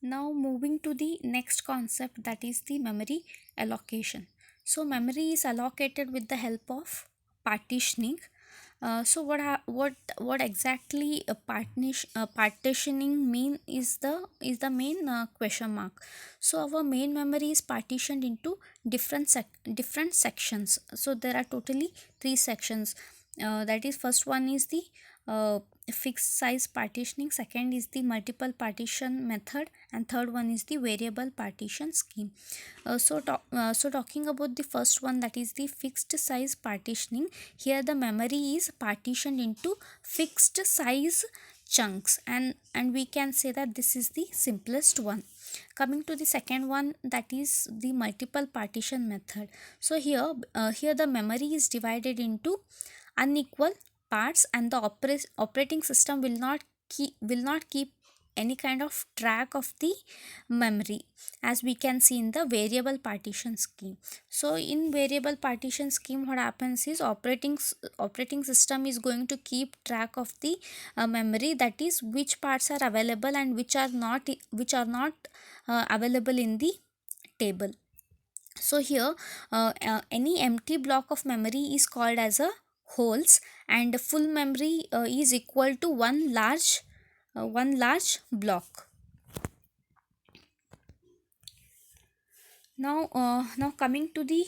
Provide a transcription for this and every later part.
Now moving to the next concept, that is the memory allocation. So memory is allocated with the help of partitioning. So what exactly partitioning mean is the main question mark. So our main memory is partitioned into different sections. So there are totally three sections. That is, first one is the uh, fixed size partitioning, second is the multiple partition method, and third one is the variable partition scheme. So talking about the first one, that is the fixed size partitioning. Here the memory is partitioned into fixed size chunks, and we can say that this is the simplest one. Coming to the second one, that is the multiple partition method. So here the memory is divided into unequal parts, and the operating system will not keep any kind of track of the memory, as we can see in the variable partition scheme. So in variable partition scheme, what happens is operating system is going to keep track of the memory, that is which parts are available and which are not available in the table. So here any empty block of memory is called as a holes, and full memory is equal to one large block. Now coming to the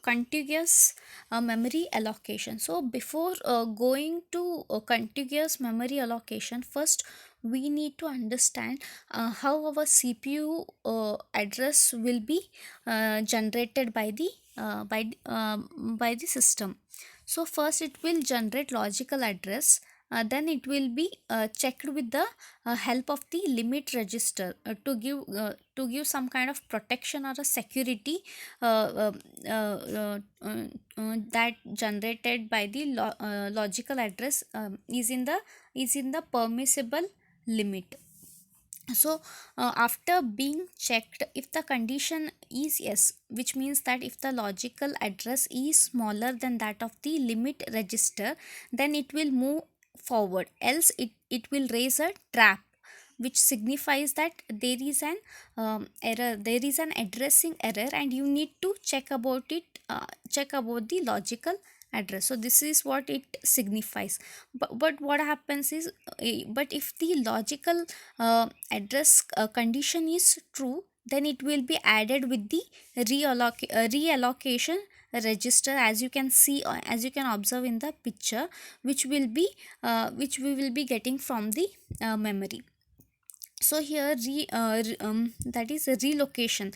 contiguous memory allocation. So before going to contiguous memory allocation, first we need to understand how our CPU address will be generated by the system. So first it will generate logical address, then it will be checked with the help of the limit register to give some kind of protection or a security uh, uh, uh, that generated by the logical address is in the permissible limit. So after being checked, if the condition is yes, which means that if the logical address is smaller than that of the limit register, then it will move forward, else it will raise a trap, which signifies that there is an error, there is an addressing error, and you need to check about the logical address. So this is what it signifies. But what happens is, but if the logical address condition is true, then it will be added with the reallocation register, as you can see, as you can observe in the picture, which we will be getting from the memory. So here that is a relocation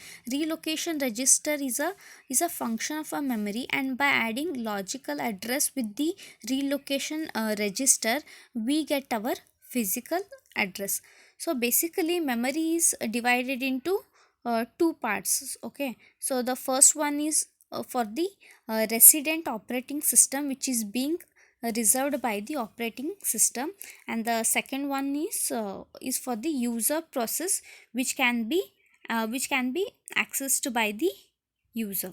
register is a function of a memory, and by adding logical address with the relocation register, we get our physical address. So basically memory is divided into two parts. Okay, so the first one is for the resident operating system, which is being reserved by the operating system, and the second one is for the user process, which can be accessed by the user.